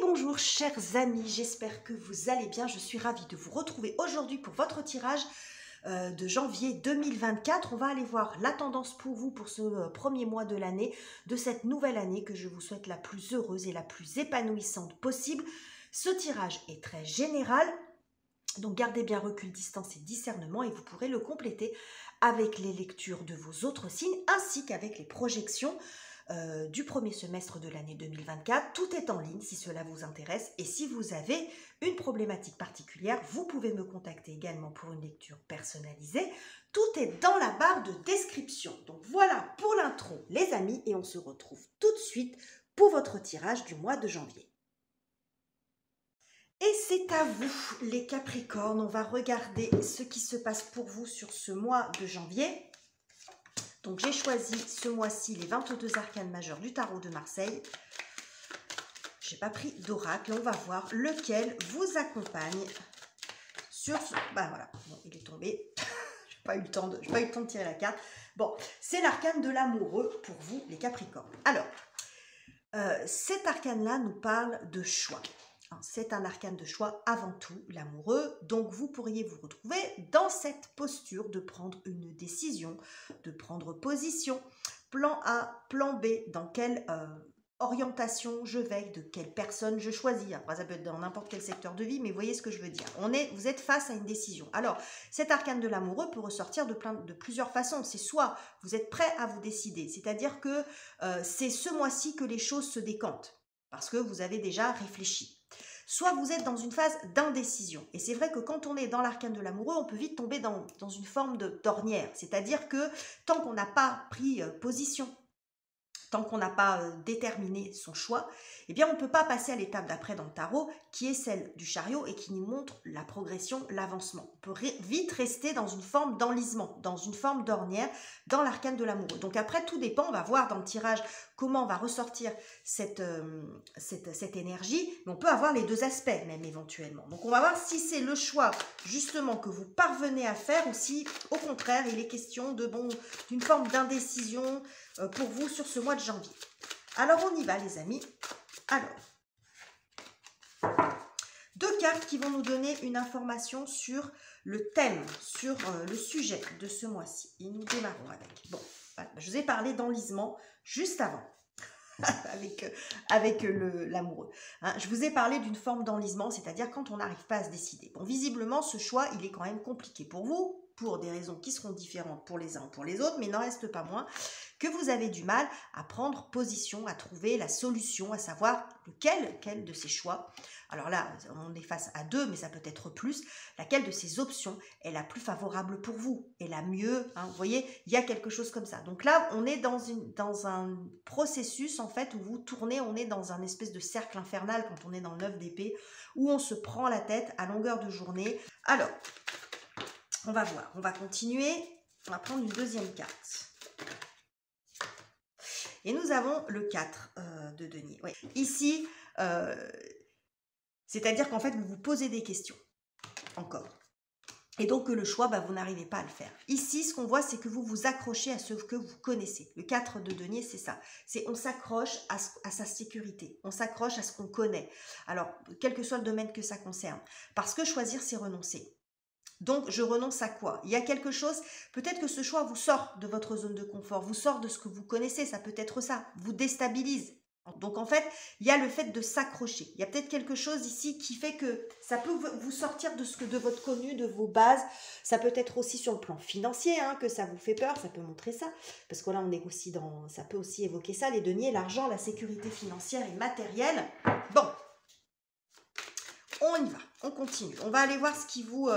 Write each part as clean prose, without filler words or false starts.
bonjour chers amis, j'espère que vous allez bien. Je suis ravie de vous retrouver aujourd'hui pour votre tirage de janvier 2024. On va aller voir la tendance pour vous pour ce premier mois de l'année, de cette nouvelle année que je vous souhaite la plus heureuse et la plus épanouissante possible. Ce tirage est très général, donc gardez bien recul, distance et discernement et vous pourrez le compléter avec les lectures de vos autres signes ainsi qu'avec les projections du premier semestre de l'année 2024. Tout est en ligne si cela vous intéresse et si vous avez une problématique particulière, vous pouvez me contacter également pour une lecture personnalisée. Tout est dans la barre de description. Donc voilà pour l'intro les amis et on se retrouve tout de suite pour votre tirage du mois de janvier. Et c'est à vous les Capricornes, on va regarder ce qui se passe pour vous sur ce mois de janvier. Donc j'ai choisi ce mois-ci les 22 arcanes majeures du tarot de Marseille. J'ai pas pris d'oracle, on va voir lequel vous accompagne sur ce... Bah voilà, bon, il est tombé. J'ai pas eu le temps de tirer la carte. Bon, c'est l'arcane de l'amoureux pour vous les Capricornes. Alors, cet arcane-là nous parle de choix. C'est un arcane de choix avant tout, l'amoureux. Donc, vous pourriez vous retrouver dans cette posture de prendre une décision, de prendre position. Plan A, plan B, dans quelle orientation je vais, de quelle personne je choisis. Après, ça peut être dans n'importe quel secteur de vie, mais vous voyez ce que je veux dire. Vous êtes face à une décision. Alors, cet arcane de l'amoureux peut ressortir de plusieurs façons. C'est soit vous êtes prêt à vous décider, c'est-à-dire que c'est ce mois-ci que les choses se décantent, parce que vous avez déjà réfléchi. Soit vous êtes dans une phase d'indécision. Et c'est vrai que quand on est dans l'arcane de l'amoureux, on peut vite tomber dans une forme d'ornière. C'est-à-dire que tant qu'on n'a pas pris position, tant qu'on n'a pas déterminé son choix, eh bien on ne peut pas passer à l'étape d'après dans le tarot, qui est celle du chariot et qui nous montre la progression, l'avancement. On peut vite rester dans une forme d'enlisement, dans une forme d'ornière, dans l'arcane de l'amoureux. Donc après, tout dépend, on va voir dans le tirage comment on va ressortir cette énergie, mais on peut avoir les deux aspects même éventuellement. Donc on va voir si c'est le choix justement que vous parvenez à faire ou si au contraire il est question d'une forme d'indécision pour vous sur ce mois de janvier. Alors on y va les amis. Alors, deux cartes qui vont nous donner une information sur le thème, sur le sujet de ce mois-ci. Et nous démarrons avec. Bon, voilà, je vous ai parlé d'enlisement juste avant. avec l'amoureux. Hein, je vous ai parlé d'une forme d'enlisement, c'est-à-dire quand on n'arrive pas à se décider. Bon, visiblement, ce choix, il est quand même compliqué pour vous, pour des raisons qui seront différentes pour les uns ou pour les autres, mais il n'en reste pas moins que vous avez du mal à prendre position, à trouver la solution, à savoir lequel de ces choix. Alors là, on est face à deux, mais ça peut être plus. Laquelle de ces options est la plus favorable pour vous, est la mieux, hein, vous voyez, il y a quelque chose comme ça. Donc là, on est dans un processus, en fait, où vous tournez, on est dans un espèce de cercle infernal quand on est dans le 9 d'épée, où on se prend la tête à longueur de journée. Alors, on va voir, on va continuer, on va prendre une deuxième carte. Et nous avons le 4 de denier. Ouais. Ici, c'est-à-dire qu'en fait, vous vous posez des questions, encore. Et donc, le choix, vous n'arrivez pas à le faire. Ici, ce qu'on voit, c'est que vous vous accrochez à ce que vous connaissez. Le 4 de denier, c'est ça. C'est on s'accroche à sa sécurité. On s'accroche à ce qu'on connaît. Alors, quel que soit le domaine que ça concerne. Parce que choisir, c'est renoncer. Donc, je renonce à quoi? Il y a quelque chose, peut-être que ce choix vous sort de votre zone de confort, vous sort de ce que vous connaissez, ça peut être ça, vous déstabilise. Donc, en fait, il y a le fait de s'accrocher. Il y a peut-être quelque chose ici qui fait que ça peut vous sortir de votre connu, de vos bases. Ça peut être aussi sur le plan financier, hein, que ça vous fait peur, ça peut montrer ça. Parce que là, on est aussi ça peut aussi évoquer ça, les deniers, l'argent, la sécurité financière et matérielle. Bon. On y va, on continue. On va aller voir ce qui vous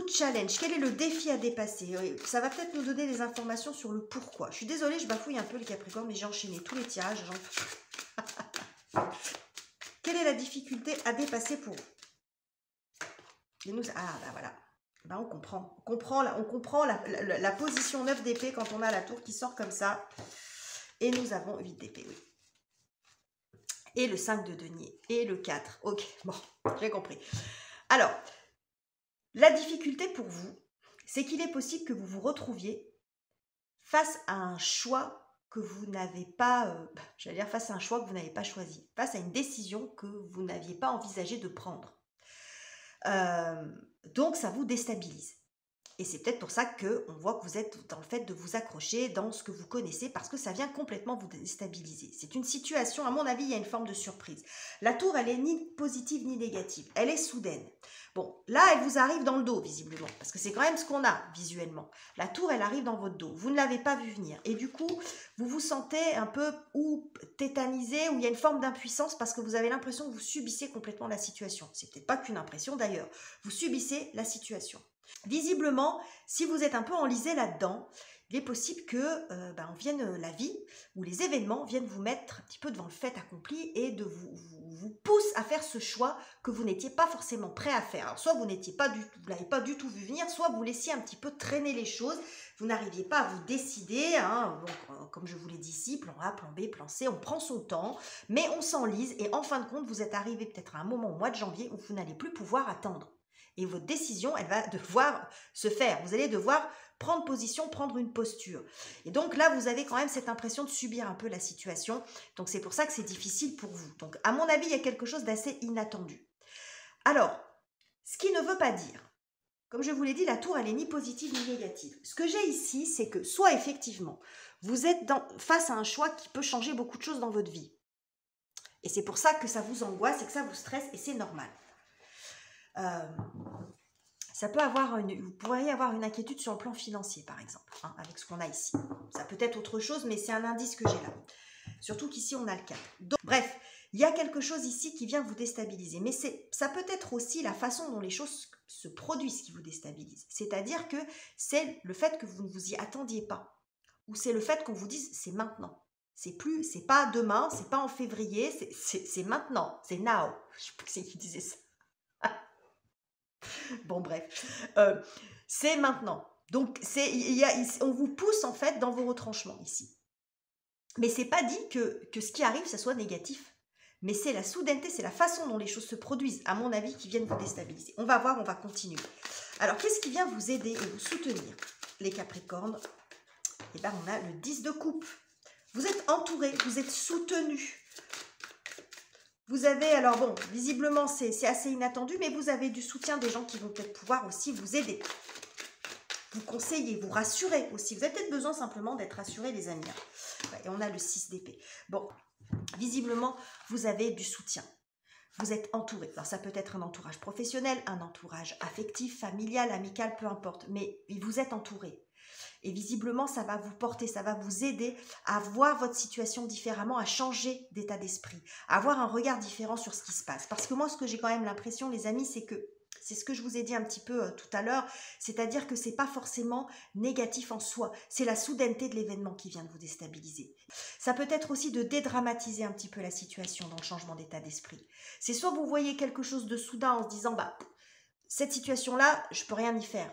challenge. Quel est le défi à dépasser? Ça va peut-être nous donner des informations sur le pourquoi. Je suis désolée, je bafouille un peu les Capricornes, mais j'ai enchaîné tous les tirages. Quelle est la difficulté à dépasser pour vous? Voilà. On comprend la position 9 d'épée quand on a la tour qui sort comme ça. Et nous avons 8 d'épée, oui. Et le 5 de denier, et le 4. Ok, bon, j'ai compris. Alors, la difficulté pour vous, c'est qu'il est possible que vous vous retrouviez face à un choix que vous n'avez pas, j'allais dire face à un choix que vous n'avez pas choisi, face à une décision que vous n'aviez pas envisagé de prendre. Donc ça vous déstabilise. Et c'est peut-être pour ça qu'on voit que vous êtes dans le fait de vous accrocher dans ce que vous connaissez parce que ça vient complètement vous déstabiliser. C'est une situation, à mon avis, il y a une forme de surprise. La tour, elle est ni positive ni négative. Elle est soudaine. Bon, là, elle vous arrive dans le dos, visiblement, parce que c'est quand même ce qu'on a visuellement. La tour, elle arrive dans votre dos. Vous ne l'avez pas vu venir. Et du coup, vous vous sentez un peu ou tétanisé, ou il y a une forme d'impuissance parce que vous avez l'impression que vous subissez complètement la situation. C'est peut-être pas qu'une impression d'ailleurs. Vous subissez la situation. Visiblement, si vous êtes un peu enlisé là-dedans, il est possible que la vie ou les événements viennent vous mettre un petit peu devant le fait accompli et vous pousse à faire ce choix que vous n'étiez pas forcément prêt à faire. Alors, soit vous n'avez pas du tout vu venir, soit vous laissiez un petit peu traîner les choses, vous n'arriviez pas à vous décider, hein. Donc, comme je vous l'ai dit ici, plan A, plan B, plan C, on prend son temps, mais on s'enlise et en fin de compte, vous êtes arrivé peut-être à un moment au mois de janvier où vous n'allez plus pouvoir attendre. Et votre décision, elle va devoir se faire. Vous allez devoir prendre position, prendre une posture. Et donc là, vous avez quand même cette impression de subir un peu la situation. Donc c'est pour ça que c'est difficile pour vous. Donc à mon avis, il y a quelque chose d'assez inattendu. Alors, ce qui ne veut pas dire, comme je vous l'ai dit, la tour, elle est ni positive ni négative. Ce que j'ai ici, c'est que soit effectivement, vous êtes face à un choix qui peut changer beaucoup de choses dans votre vie. Et c'est pour ça que ça vous angoisse et que ça vous stresse, et c'est normal. Ça peut vous pourriez avoir une inquiétude sur le plan financier, par exemple, hein, avec ce qu'on a ici. Ça peut être autre chose, mais c'est un indice que j'ai là. Surtout qu'ici, on a le 4. Donc, bref, il y a quelque chose ici qui vient vous déstabiliser. Mais ça peut être aussi la façon dont les choses se produisent qui vous déstabilise. C'est-à-dire que c'est le fait que vous ne vous y attendiez pas. Ou c'est le fait qu'on vous dise, c'est maintenant. C'est pas demain, c'est pas en février, c'est maintenant, c'est now. Je sais pas qui c'est qui disait ça. Bon, bref, c'est maintenant. Donc, on vous pousse en fait dans vos retranchements ici. Mais c'est pas dit que ce qui arrive, ça soit négatif. Mais c'est la soudaineté, c'est la façon dont les choses se produisent, à mon avis, qui viennent vous déstabiliser. On va voir, on va continuer. Alors, qu'est-ce qui vient vous aider et vous soutenir, les Capricornes? Eh bien, on a le 10 de coupe. Vous êtes entouré, vous êtes soutenu. Vous avez, alors bon, visiblement c'est assez inattendu, mais vous avez du soutien des gens qui vont peut-être pouvoir aussi vous aider, vous conseiller, vous rassurer aussi. Vous avez peut-être besoin simplement d'être rassuré, les amis. Et on a le 6 d'épée. Bon, visiblement, vous avez du soutien. Vous êtes entouré. Alors ça peut être un entourage professionnel, un entourage affectif, familial, amical, peu importe. Mais vous êtes entouré. Et visiblement, ça va vous porter, ça va vous aider à voir votre situation différemment, à changer d'état d'esprit, à avoir un regard différent sur ce qui se passe. Parce que moi, ce que j'ai quand même l'impression, les amis, c'est que, c'est ce que je vous ai dit un petit peu tout à l'heure, c'est-à-dire que c'est pas forcément négatif en soi, c'est la soudaineté de l'événement qui vient de vous déstabiliser. Ça peut être aussi de dédramatiser un petit peu la situation dans le changement d'état d'esprit. C'est soit vous voyez quelque chose de soudain en se disant, bah, cette situation-là, je peux rien y faire.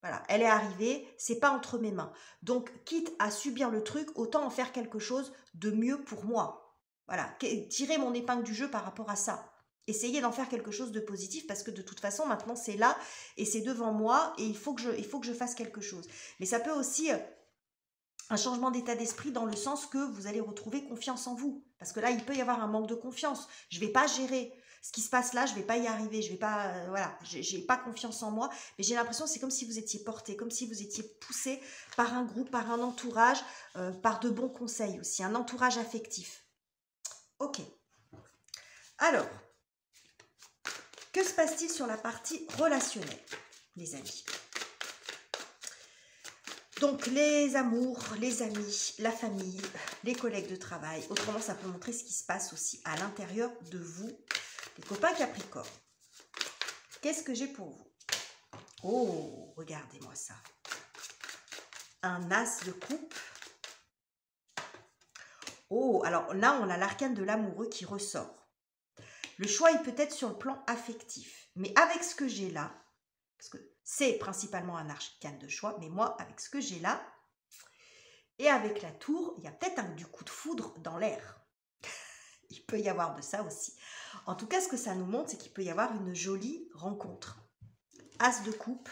Voilà, elle est arrivée, c'est pas entre mes mains. Donc, quitte à subir le truc, autant en faire quelque chose de mieux pour moi. Voilà, tirer mon épingle du jeu par rapport à ça. Essayez d'en faire quelque chose de positif parce que de toute façon, maintenant, c'est là et c'est devant moi et il faut que je fasse quelque chose. Mais ça peut aussi un changement d'état d'esprit dans le sens que vous allez retrouver confiance en vous. Parce que là, il peut y avoir un manque de confiance. Je vais pas gérer ce qui se passe là, je vais pas y arriver, je vais pas, voilà, j'ai pas confiance en moi, mais j'ai l'impression que c'est comme si vous étiez porté, comme si vous étiez poussé par un groupe, par un entourage, par de bons conseils aussi, un entourage affectif. Ok. Alors, que se passe-t-il sur la partie relationnelle, les amis? Donc, les amours, les amis, la famille, les collègues de travail. Autrement, ça peut montrer ce qui se passe aussi à l'intérieur de vous, les copains Capricorne. Qu'est-ce que j'ai pour vous? Oh, regardez-moi ça. Un as de coupe. Oh, alors là, on a l'arcane de l'amoureux qui ressort. Le choix est peut-être sur le plan affectif. Mais avec ce que j'ai là, parce que c'est principalement un arcane de choix, mais moi, avec ce que j'ai là, et avec la tour, il y a peut-être du coup de foudre dans l'air. Il peut y avoir de ça aussi. En tout cas, ce que ça nous montre, c'est qu'il peut y avoir une jolie rencontre. As de coupe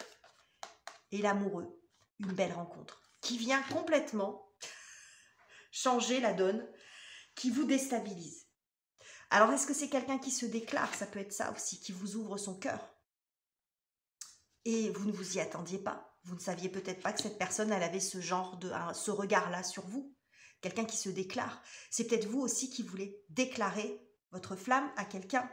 et l'amoureux, une belle rencontre qui vient complètement changer la donne, qui vous déstabilise. Alors, est-ce que c'est quelqu'un qui se déclare? Ça peut être ça aussi, qui vous ouvre son cœur. Et vous ne vous y attendiez pas. Vous ne saviez peut-être pas que cette personne, elle avait ce genre de, ce regard-là sur vous. Quelqu'un qui se déclare. C'est peut-être vous aussi qui voulez déclarer votre flamme à quelqu'un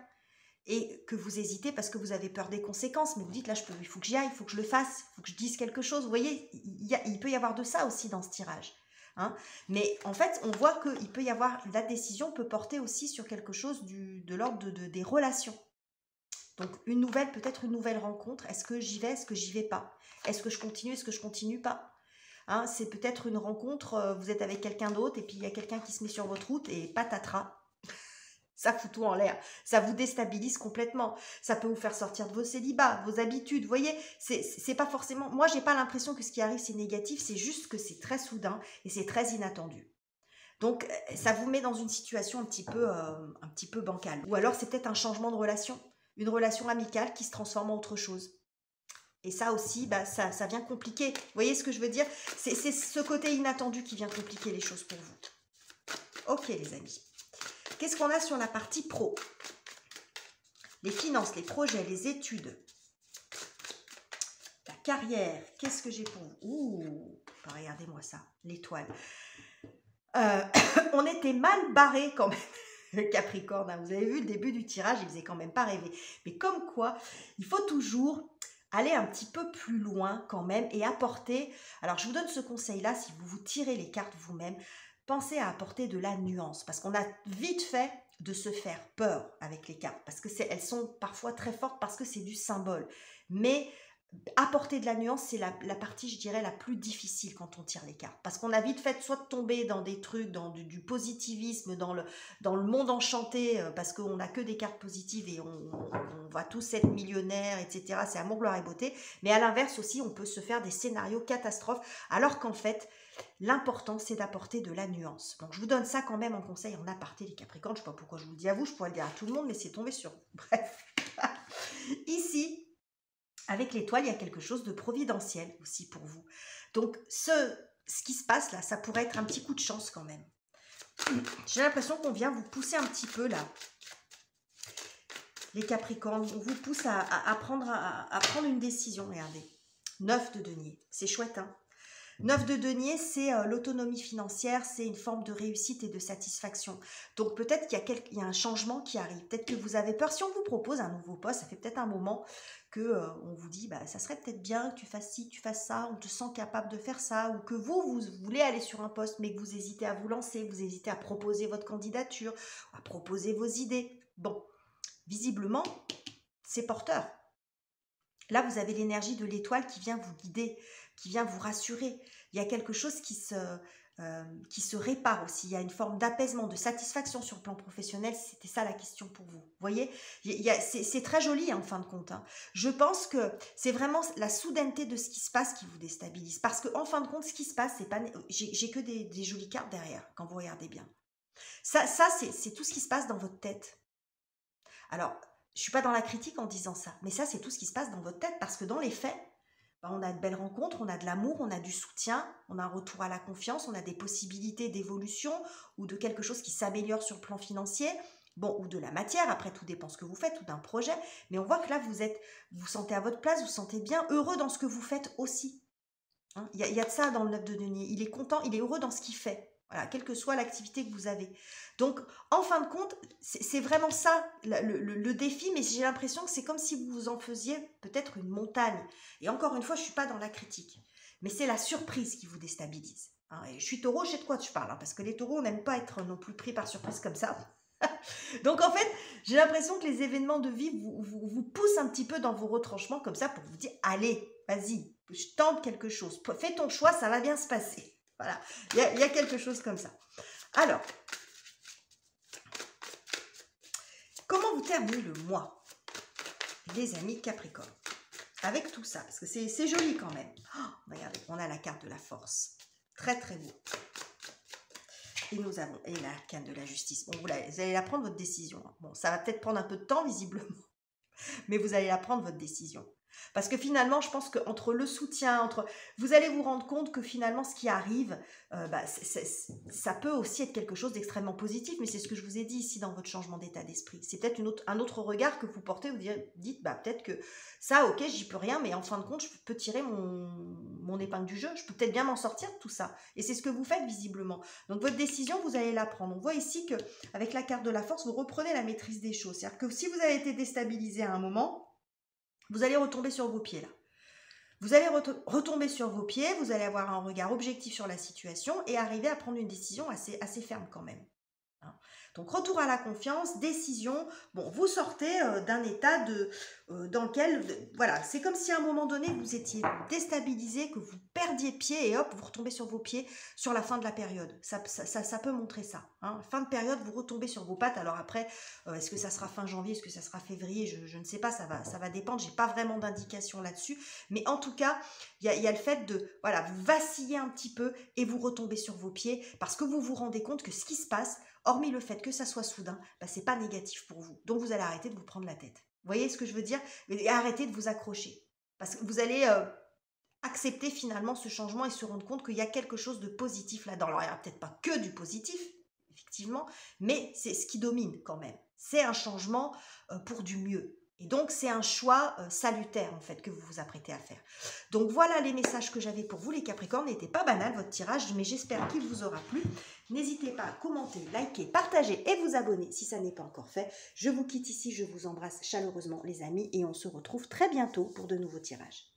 et que vous hésitez parce que vous avez peur des conséquences. Mais vous dites, là, il faut que j'y aille, il faut que je le fasse, il faut que je dise quelque chose. Vous voyez, il peut y avoir de ça aussi dans ce tirage. Hein. Mais en fait, on voit qu'il peut y avoir, la décision peut porter aussi sur quelque chose de l'ordre des relations. Donc, peut-être une nouvelle rencontre. Est-ce que j'y vais? Est-ce que j'y vais pas? Est-ce que je continue? Est-ce que je continue pas? Hein, c'est peut-être une rencontre, vous êtes avec quelqu'un d'autre et puis il y a quelqu'un qui se met sur votre route et patatras. Ça fout tout en l'air. Ça vous déstabilise complètement. Ça peut vous faire sortir de vos célibats, vos habitudes. Vous voyez, c'est pas forcément... Moi, j'ai pas l'impression que ce qui arrive, c'est négatif. C'est juste que c'est très soudain et c'est très inattendu. Donc, ça vous met dans une situation un petit peu bancale. Ou alors, c'est peut-être un changement de relation. Une relation amicale qui se transforme en autre chose. Et ça aussi, bah, ça vient compliquer. Vous voyez ce que je veux dire? C'est ce côté inattendu qui vient compliquer les choses pour vous. Ok, les amis. Qu'est-ce qu'on a sur la partie pro? Les finances, les projets, les études. La carrière. Qu'est-ce que j'ai pour vous? Ouh, regardez-moi ça. L'étoile. On était mal barré quand même. Le Capricorne, hein. Vous avez vu le début du tirage, il faisait quand même pas rêver. Mais comme quoi, il faut toujours aller un petit peu plus loin quand même et apporter... Alors, je vous donne ce conseil-là, si vous vous tirez les cartes vous-même, pensez à apporter de la nuance. Parce qu'on a vite fait de se faire peur avec les cartes. Parce que elles sont parfois très fortes parce que c'est du symbole. Mais... apporter de la nuance, c'est la partie, je dirais, la plus difficile quand on tire les cartes. Parce qu'on a vite fait soit de tomber dans des trucs, dans du positivisme, dans le monde enchanté, parce qu'on n'a que des cartes positives et on va tous être millionnaires, etc. C'est amour, gloire et beauté. Mais à l'inverse aussi, on peut se faire des scénarios catastrophes, alors qu'en fait, l'important, c'est d'apporter de la nuance. Donc, je vous donne ça quand même en conseil en aparté, les Capricornes. Je ne sais pas pourquoi je vous le dis à vous, je pourrais le dire à tout le monde, mais c'est tombé sur vous. Bref. Ici, avec l'étoile, il y a quelque chose de providentiel aussi pour vous. Donc, ce qui se passe là, ça pourrait être un petit coup de chance quand même. J'ai l'impression qu'on vient vous pousser un petit peu là. Les Capricornes, on vous pousse à prendre une décision. Regardez. 9 de denier. C'est chouette, hein? 9 de denier, c'est l'autonomie financière, c'est une forme de réussite et de satisfaction. Donc peut-être qu'il y a un changement qui arrive. Peut-être que vous avez peur. Si on vous propose un nouveau poste, ça fait peut-être un moment que on vous dit, bah, ça serait peut-être bien que tu fasses ci, que tu fasses ça, on te sent capable de faire ça, ou que vous voulez aller sur un poste, mais que vous hésitez à vous lancer, vous hésitez à proposer votre candidature, à proposer vos idées. Bon, visiblement, c'est porteur. Là, vous avez l'énergie de l'étoile qui vient vous guider, qui vient vous rassurer. Il y a quelque chose qui se répare aussi. Il y a une forme d'apaisement, de satisfaction sur le plan professionnel. C'était ça la question pour vous. Vous voyez, c'est très joli hein, en fin de compte. Hein. Je pense que c'est vraiment la soudaineté de ce qui se passe qui vous déstabilise. Parce qu'en fin de compte, ce qui se passe, c'est pas. J'ai que des jolies cartes derrière, quand vous regardez bien. Ça c'est tout ce qui se passe dans votre tête. Alors, je ne suis pas dans la critique en disant ça, mais ça, c'est tout ce qui se passe dans votre tête, parce que dans les faits, ben, on a de belles rencontres, on a de l'amour, on a du soutien, on a un retour à la confiance, on a des possibilités d'évolution ou de quelque chose qui s'améliore sur le plan financier, bon, ou de la matière, après tout dépend ce que vous faites, ou d'un projet, mais on voit que là, vous sentez à votre place, vous sentez bien, heureux dans ce que vous faites aussi. Hein, y a de ça dans le 9 de denier, il est content, il est heureux dans ce qu'il fait. Voilà, quelle que soit l'activité que vous avez. Donc, en fin de compte, c'est vraiment ça le défi, mais j'ai l'impression que c'est comme si vous en faisiez peut-être une montagne. Et encore une fois, je ne suis pas dans la critique, mais c'est la surprise qui vous déstabilise. Hein, et je suis taureau, je sais de quoi tu parles, hein, parce que les taureaux, on n'aime pas être non plus pris par surprise comme ça. Donc, en fait, j'ai l'impression que les événements de vie vous poussent un petit peu dans vos retranchements comme ça pour vous dire, allez, vas-y, je tente quelque chose. Fais ton choix, ça va bien se passer. Voilà, il y a quelque chose comme ça. Alors, comment vous terminez le mois, les amis Capricorne, avec tout ça, parce que c'est joli quand même. Oh, regardez, on a la carte de la force. Très, très beau. Et nous avons la carte de la justice. Bon, vous allez la prendre, votre décision. Bon, ça va peut-être prendre un peu de temps, visiblement. Mais vous allez la prendre, votre décision. Parce que finalement, je pense qu'entre le soutien, vous allez vous rendre compte que finalement, ce qui arrive, ça peut aussi être quelque chose d'extrêmement positif, mais c'est ce que je vous ai dit ici dans votre changement d'état d'esprit. C'est peut-être un autre regard que vous portez, vous dites, peut-être que ça, ok, j'y peux rien, mais en fin de compte, je peux tirer mon épingle du jeu, je peux peut-être bien m'en sortir de tout ça. Et c'est ce que vous faites visiblement. Donc votre décision, vous allez la prendre. On voit ici qu'avec la carte de la force, vous reprenez la maîtrise des choses. C'est-à-dire que si vous avez été déstabilisé à un moment, vous allez retomber sur vos pieds là. Vous allez retomber sur vos pieds, vous allez avoir un regard objectif sur la situation et arriver à prendre une décision assez ferme quand même. Donc retour à la confiance, décision, bon, vous sortez d'un état dans lequel, voilà, c'est comme si à un moment donné vous étiez déstabilisé, que vous perdiez pied et hop, vous retombez sur vos pieds sur la fin de la période. Ça peut montrer ça. Hein. Fin de période, vous retombez sur vos pattes. Alors après, est-ce que ça sera fin janvier, est-ce que ça sera février, je ne sais pas, ça va dépendre, j'ai pas vraiment d'indication là-dessus. Mais en tout cas, il y a le fait de, voilà, vous vacillez un petit peu et vous retombez sur vos pieds parce que vous vous rendez compte que ce qui se passe, hormis le fait que ça soit soudain, c'est pas négatif pour vous. Donc vous allez arrêter de vous prendre la tête. Vous voyez ce que je veux dire? Et arrêter de vous accrocher. Parce que vous allez accepter finalement ce changement et se rendre compte qu'il y a quelque chose de positif là-dedans. Alors il n'y aura peut-être pas que du positif, effectivement, mais c'est ce qui domine quand même. C'est un changement pour du mieux. Et donc, c'est un choix salutaire, en fait, que vous vous apprêtez à faire. Donc, voilà les messages que j'avais pour vous, les Capricornes. N'était pas banal, votre tirage, mais j'espère qu'il vous aura plu. N'hésitez pas à commenter, liker, partager et vous abonner si ça n'est pas encore fait. Je vous quitte ici, je vous embrasse chaleureusement, les amis, et on se retrouve très bientôt pour de nouveaux tirages.